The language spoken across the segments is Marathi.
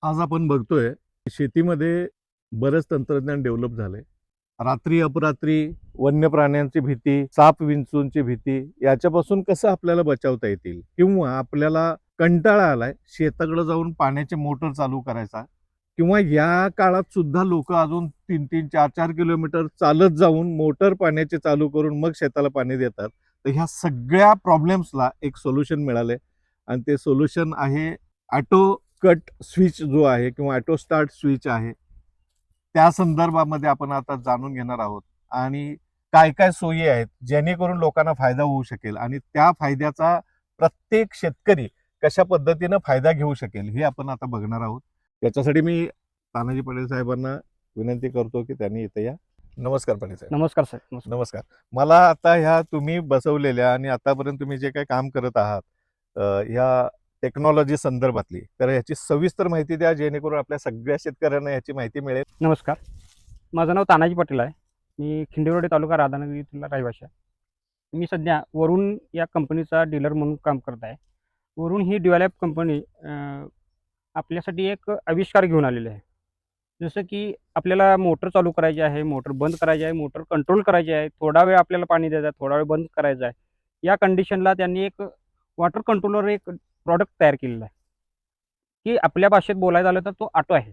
आज आपण बघतोय शेतीमध्ये बरेच तंत्रज्ञान डेव्हलप झाले. रात्री अपरात्री वन्य प्राण्यांची भीती, साप विंचूंची भीती याच्यापासून कसं आपल्याला बचावता येतील, किंवा आपल्याला कंटाळा आलाय शेताकडे जाऊन पाण्याचे मोटर चालू करायचा, किंवा या काळात सुद्धा लोक अजून 3-3, 4-4 किलोमीटर चालत जाऊन मोटर पाण्याचे चालू करून मग शेताला पाणी देतात. तर ह्या सगळ्या प्रॉब्लेम्सला एक सोल्युशन मिळाले आणि ते सोल्युशन आहे ऑटो कट स्विच जो आहे किंवा ऑटो स्टार्ट स्विच आहे. त्या संदर्भामध्ये आपण आता जाणून घेणार आहोत आणि काय काय सोयी आहेत जेणेकरून लोकांना फायदा होऊ शकेल आणि त्या फायद्याचा प्रत्येक शेतकरी कशा पद्धतीनं फायदा घेऊ शकेल हे आपण आता बघणार आहोत. त्याच्यासाठी मी तानाजी पाटील साहेबांना विनंती करतो की त्यांनी इथे या. नमस्कार पाटील साहेब. नमस्कार साहेब. नमस्कार. नमस्कार. मला आता ह्या तुम्ही बसवलेल्या आणि आतापर्यंत तुम्ही जे काही काम करत आहात ह्या टेक्नॉलॉजी संदर्भातली, तर ह्याची सविस्तर माहिती द्या जेणेकरून आपल्या सगळ्या शेतकऱ्यांना याची माहिती मिळेल. नमस्कार, माझं नाव तानाजी पाटील आहे. मी खिंडेरोडे तालुका राधानगरी इथला रहिवासी आहे. मी सध्या वरुण या कंपनीचा डीलर म्हणून काम करत आहे. वरुण ही डेव्हलप कंपनी आपल्यासाठी एक आविष्कार घेऊन आलेली आहे. जसं की आपल्याला मोटर चालू करायची आहे, मोटर बंद करायची आहे, मोटर कंट्रोल करायची आहे, थोडा वेळ आपल्याला पाणी द्यायचं आहे, थोडा वेळ बंद करायचं आहे. या कंडिशनला त्यांनी एक वॉटर कंट्रोलर एक प्रॉडक्ट तयार केलेला आहे, की आपल्या भाषेत बोलायचं झालं तर तो ऑटो आहे.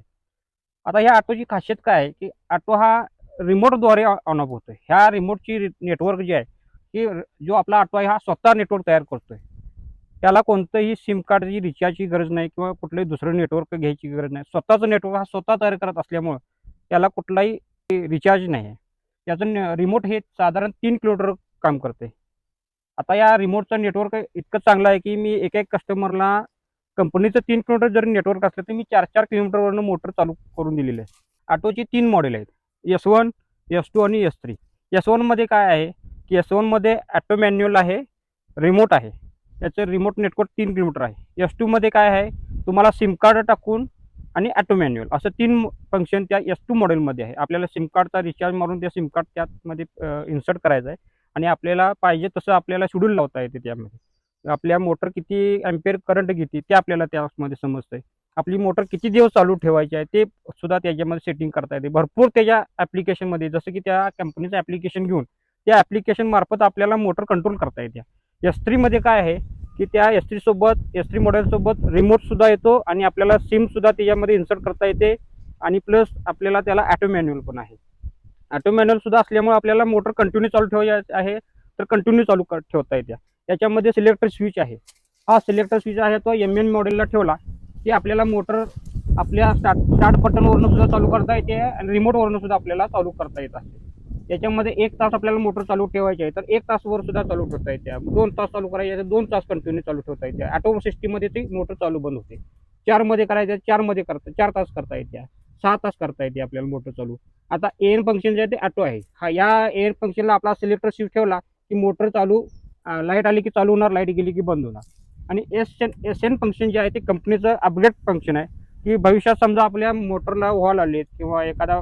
आता ह्या ऑटोची खासियत काय आहे, की ऑटो हा रिमोटद्वारे ऑन ऑफ होतोय. ह्या रिमोटची नेटवर्क जी आहे, की जो आपला ऑटो आहे हा स्वतः नेटवर्क तयार करतोय. त्याला कोणतंही सिम कार्डची रिचार्जची गरज नाही किंवा कुठलंही दुसरं नेटवर्क घ्यायची गरज नाही. स्वतःचं नेटवर्क हा स्वतः तयार करत असल्यामुळं त्याला कुठलाही रिचार्ज नाही आहे. त्याचं रिमोट हे साधारण 3 किलोमीटर काम करते. आता या रिमोटचं नेटवर्क इतकं चांगलं आहे, की मी एक कस्टमरला कंपनीचं 3 किलोमीटर जरी नेटवर्क असलं तर मी 4-4 किलोमीटरवरनं मोटर चालू करून दिलेली आहे. ऑटोची 3 मॉडेल आहेत, S1, S2 आणि S3. S1मध्ये काय आहे, की S1मध्ये ऑटो मॅन्युअल आहे, रिमोट आहे. त्याचं रिमोट नेटवर्क 3 किलोमीटर आहे. S2मध्ये काय आहे, तुम्हाला सिम कार्ड टाकून आणि ऑटो मॅन्युअल असं 3 फंक्शन त्या S2 मॉडेलमध्ये आहे. आपल्याला सिम कार्डचा रिचार्ज मारून त्या सिम कार्ड त्यामध्ये इन्सर्ट करायचं आहे आणि आपल्याला पाहिजे तसं आपल्याला शेड्यूल लावता येते. त्यामध्ये आपल्या मोटर किती अँपिअर करंट घेते ते आपल्याला त्यामध्ये समजतंय. आपली मोटर किती दिवस चालू ठेवायची आहे ते सुद्धा त्याच्यामध्ये सेटिंग करता येते. भरपूर त्याच्या ॲप्लिकेशनमध्ये जसं की त्या कंपनीचं ॲप्लिकेशन घेऊन त्या ॲप्लिकेशन मार्फत आपल्याला मोटर कंट्रोल करता येते. S3मध्ये काय आहे, की त्या S3 मॉडेलसोबत रिमोटसुद्धा येतो आणि आपल्याला सिमसुद्धा त्याच्यामध्ये इन्सर्ट करता येते आणि प्लस आपल्याला त्याला ऑटो मॅन्युअल पण आहे. ऑटो मॅन्युअलसुद्धा असल्यामुळे आपल्याला मोटर कंटिन्यू चालू ठेवायची आहे तर कंटिन्यू चालू ठेवता येते. त्याच्यामध्ये सिलेक्टर स्विच आहे. हा सिलेक्टर स्विच आहे तो MN मॉडेलला ठेवला की आपल्याला मोटर आपल्या स्टार्ट बटनवरून सुद्धा चालू करता येते आणि रिमोटवरून सुद्धा आपल्याला चालू करता येत असते. त्याच्यामध्ये 1 तास आपल्याला मोटर चालू ठेवायची आहे तर 1 तासवर सुद्धा चालू ठेवता येते. 2 तास चालू करायचे आहे तर 2 तास कंटिन्यू चालू ठेवता येते. ऑटो सिस्टीममध्ये ती मोटर चालू बंद होते. 4मध्ये करायचं 4मध्ये 4 तास करता येते, 6 तास करता येते आपल्याला मोटर चालू. आता एन फंक्शन जे आहे ते ऑटो आहे. हा या एन फंक्शनला आपला सिलेक्टर स्विच ठेवला की मोटर चालू, लाईट आली की चालू होणार, लाईट गेली की बंद होणार. आणि SN फंक्शन जे आहे ते कंपनीचं अपग्रेड फंक्शन आहे, की भविष्यात समजा आपल्या मोटरला व्हॉल आले किंवा एखादा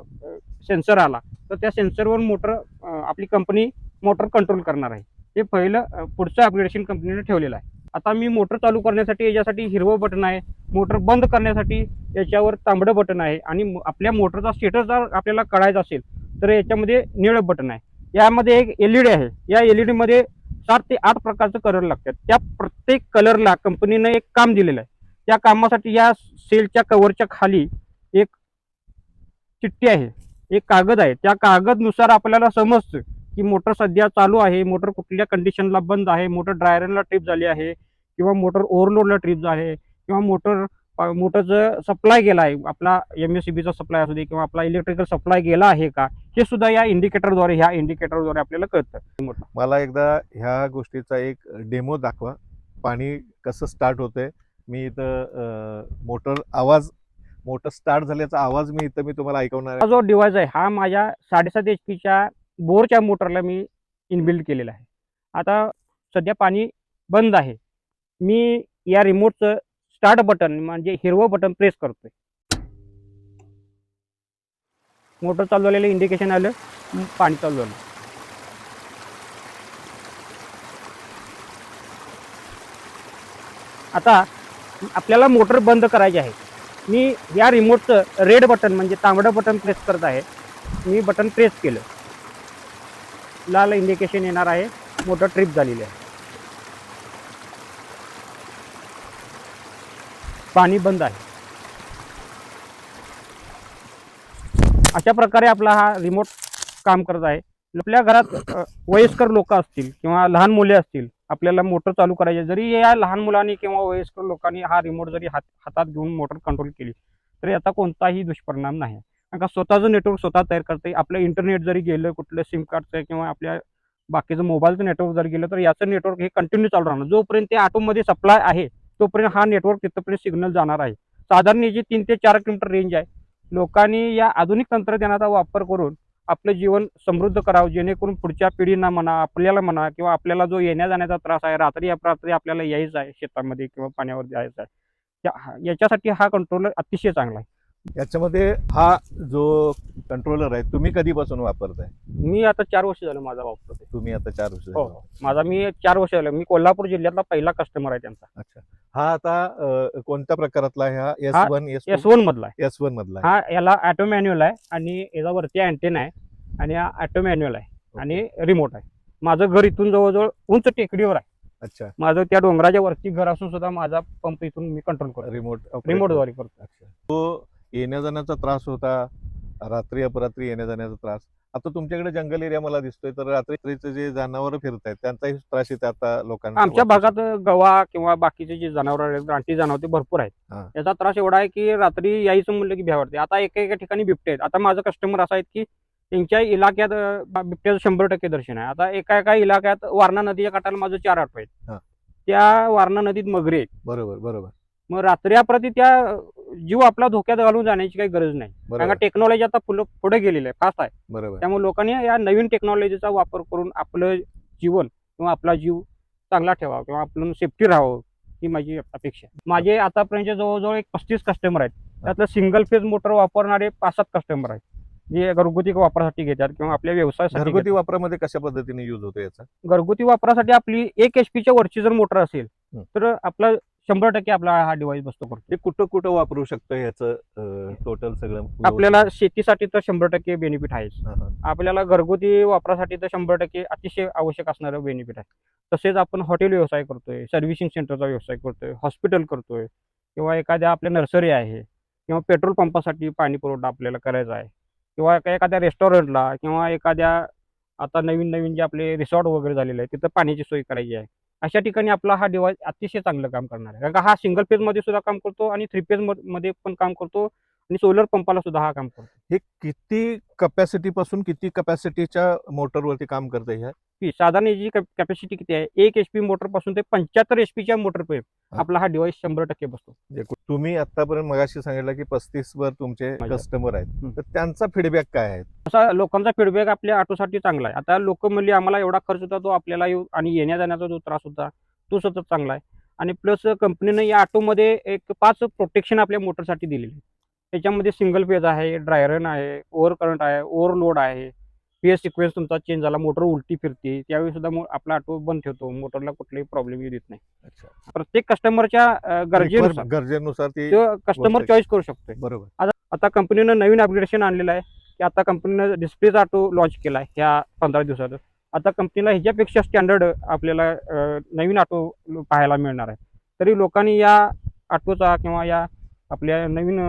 सेन्सर आला तर त्या सेन्सरवर मोटर आपली कंपनी मोटर कंट्रोल करणार आहे. हे पहिलं पुढचं अपग्रेडेशन कंपनीने ठेवलेलं आहे. आता मी मोटर चालू करण्यासाठी याच्यासाठी हिरवं बटन आहे, मोटर बंद करण्यासाठी याच्यावर तांबडं बटन आहे आणि आपल्या मोटरचा स्टेटस जर आपल्याला कळायचा असेल तर याच्यामध्ये निळं बटन आहे. यामध्ये एक LED आहे. या LED मध्ये 7 ते 8 प्रकारचं कलर लागतात. त्या प्रत्येक कलरला कंपनीनं एक काम दिलेलं आहे. त्या कामासाठी या सेलच्या कव्हरच्या खाली एक चिठ्ठी आहे, एक कागद आहे. त्या कागदनुसार आपल्याला समजतं की मोटर सध्या चालू आहे, मोटर कुठल्या कंडिशनला बंद आहे, मोटर ड्रायरनला ट्रिप झाली आहे किंवा मोटर ओव्हरलोडला ट्रिप आहे किंवा मोटरचं सप्लाय गेला आहे, आपला MSCBचा सप्लाय असू दे किंवा आपला इलेक्ट्रिकल सप्लाय गेला आहे का, हे सुद्धा ह्या इंडिकेटरद्वारे आपल्याला कळतं. मला एकदा ह्या गोष्टीचा एक डेमो दाखवा, पाणी कसं स्टार्ट होतंय. मी इथं मोटर स्टार्ट झाल्याचा आवाज मी तुम्हाला ऐकवणार हा आहे. जो डिव्हाइस आहे हा माझ्या 7.5 HPच्या बोरच्या मोटरला मी इनबिल्ड केलेला आहे. आता सध्या पाणी बंद आहे. मी या रिमोटचं स्टार्ट बटन म्हणजे हिरवं बटन प्रेस करतोय. मोटर चालू झालेलं इंडिकेशन आलं, पाणी चालू झालं. आता आपल्याला मोटर बंद करायची आहे. मी या रिमोटचं रेड बटन म्हणजे तांबडं बटन प्रेस करत आहे. मी बटन प्रेस केलं, लाल इंडिकेशन येणार आहे, मोटर ट्रिप झालेली आहे. पाणी बंद आहे. अशा प्रकारे आपला हा रिमोट काम करत आहे. आपल्या घरात वयस्कर लोक असतील किंवा लहान मुले असतील, आपल्याला मोटर चालू करायची, जरी या लहान मुलांनी किंवा वयस्कर लोकांनी हा रिमोट जरी हातात घेऊन मोटर कंट्रोल केली तरी याचा कोणताही दुष्परिणाम नाही. कारण का स्वतःचं नेटवर्क स्वतः तयार करते. आपलं इंटरनेट जरी गेलं, कुठलं सिम कार्डचं किंवा आपल्या बाकीचं मोबाईलचं नेटवर्क जरी गेलं तर याचं नेटवर्क हे कंटिन्यू चालू राहणार. जोपर्यंत ते ऑटोमध्ये सप्लाय आहे तोपर्यंत हा नेटवर्क तिथपर्यंत सिग्नल जाणार आहे. साधारण याची 3 ते 4 किलोमीटर रेंज आहे. लोकांनी या आधुनिक तंत्रज्ञानाचा वापर करून आपलं जीवन समृद्ध करावं, जेणेकरून पुढच्या पिढींना म्हणा, आपल्याला म्हणा किंवा आपल्याला जो येण्या जाण्याचा त्रास आहे, रात्री अपरात्री आपल्याला यायचं आहे शेतामध्ये किंवा पाण्यावर जायचं आहे, याच्यासाठी हा कंट्रोलर अतिशय चांगला आहे. याच्यामध्ये हा जो कंट्रोलर आहे तुम्ही कधीपासून वापरताय? मी आता 4 वर्ष झालं माझा वापरतोय. तुम्ही आता 4 वर्ष हो, मी 4 वर्ष झालं. मी कोल्हापूर जिल्ह्यातला पहिला कस्टमर आहे त्यांचा. अच्छा. हा आता कोणत्या प्रकारातला आहे? हा S1 S1 मधला आहे. S1 मधला आहे. हा याला ऑटो मॅन्युअल आहे आणि याचा वरती अँटेना आहे आणि हा ऑटो मॅन्युअल आहे आणि रिमोट आहे. माझं घर इथून जवळजवळ उंच टेकडीवर आहे. अच्छा. माझं त्या डोंगराच्या वरती घर असून सुद्धा माझा पंप इथून मी कंट्रोल करतो, रिमोटद्वारे करतो. अच्छा. तो येण्या जाण्याचा त्रास होता, रात्री अपरात्री येण्या जाण्याचा त्रास. आता तुमच्याकडे जंगल एरिया मला दिसतोय, तर रात्रीचे जे जनावर फिरतायत त्यांचाही त्रास येते आता लोकांना. आमच्या भागात गवा किंवा बाकीचे जे जनावर आहेत, रानटी जनावर ते भरपूर आहेत. हा. याचा त्रास एवढा आहे की रात्री यायचं म्हणलं की भ्या वाटते. आता एका ठिकाणी बिबटे आहेत. आता माझं कस्टमर असं आहेत की त्यांच्या इलाक्यात बिबट्याचं 100% दर्शन आहे. आता एका इलाक्यात वारणा नदीच्या काठाला माझं 4 ऑटो आहेत. हा. त्या वारणा नदीत मगरी आहेत. बरोबर. मग रात्री अपरात्री त्या जीव आपला धोक्यात घालून जाण्याची काही गरज नाही. कारण का टेक्नॉलॉजी आता पुढे गेलेली आहे, फास्ट आहे. बरोबर. त्यामुळे लोकांनी या नवीन टेक्नॉलॉजीचा वापर करून आपलं जीवन किंवा आपला जीव चांगला ठेवावा किंवा आपण सेफ्टी राहावं, ही माझी अपेक्षा आहे. माझे आतापर्यंत जवळजवळ एक 35 कस्टमर आहेत. त्यातलं सिंगल फेज मोटर वापरणारे 5-7 कस्टमर आहेत, जे घरगुती वापरासाठी घेतात किंवा आपल्या व्यवसायासाठी. घरगुती वापरामध्ये कशा पद्धतीने यूज होतो याचा? घरगुती वापरासाठी आपली 1 HP च्या वरची जर मोटर असेल तर आपला 100% आपला हा डिव्हाइस बसतो करतो. हे कुठं वापरू शकतो याचं टोटल सगळं? आपल्याला शेतीसाठी तर 100% बेनिफिट आहेच. आपल्याला घरगुती वापरासाठी तर 100% अतिशय आवश्यक असणारं बेनिफिट आहे. तसेच आपण हॉटेल व्यवसाय करतोय, सर्व्हिसिंग सेंटरचा व्यवसाय करतोय, हॉस्पिटल करतोय किंवा एखाद्या आपल्या नर्सरी आहे किंवा पेट्रोल पंपासाठी पाणी पुरवठा आपल्याला करायचा आहे किंवा एखाद्या रेस्टॉरंटला किंवा एखाद्या आता नवीन जे आपले रिसॉर्ट वगैरे झालेले आहे तिथं पाण्याची सोय करायची आहे. अशा ठिकाणी आपला हा डिव्हाइस अतिशय चांगलं काम करणार आहे. कारण का हा सिंगल फेज मध्ये सुद्धा काम करतो आणि 3 फेज मध्ये पण काम करतो आणि सोलर पंपाला सुद्धा हा काम करतो. हे किती कपॅसिटी पासून किती कपॅसिटीच्या मोटरवरती काम करतं? हे साधारण याची कॅपॅसिटी किती आहे? 1 HP मोटर पासून ते 75 HP च्या मोटर पर्यंत आपला हा डिव्हाइस 100% बसतो. तुम्ही आतापर्यंत मगाशी सांगितलं की 35 वर तुमचे कस्टमर आहेत, तर त्यांचा फीडबॅक काय आहे? असा लोकांचा फीडबॅक आपल्या ऑटोसाठी चांगला आहे. आता लोक म्हणले आम्हाला एवढा खर्च होता, तो आपल्याला आणि येण्या जाण्याचा जो त्रास होता तो सतत चांगला आहे. आणि प्लस कंपनीनं या ऑटोमध्ये एक 5 प्रोटेक्शन आपल्या मोटरसाठी दिलेली आहे. त्याच्यामध्ये सिंगल फेज आहे, ड्रायरन आहे, ओव्हर करंट आहे, ओव्हरलोड आहे, फेज सिक्वेन्स तुमचा चेंज झाला, मोटर उलटी फिरते त्यावेळी सुद्धा आपला ऑटो बंद ठेवतो, मोटरला कुठलाही प्रॉब्लेम येत नाही. प्रत्येक कस्टमरच्या गरजेनुसार कस्टमर चॉईस करू शकतोय. बरोबर. आता कंपनीनं नवीन अपग्रेडेशन आणलेलं आहे की आता कंपनीनं डिस्प्लेचा ऑटो लॉन्च केला आहे ह्या 15 दिवसात. आता कंपनीला ह्याच्यापेक्षा स्टँडर्ड आपल्याला नवीन ऑटो पाहायला मिळणार आहे. तरी लोकांनी या ऑटोचा किंवा या आपल्या नवीन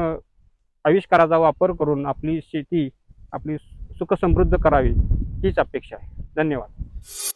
आविष्काराचा वापर करून आपली शेती आपली सुख समृद्ध करावी हीच अपेक्षा आहे. धन्यवाद.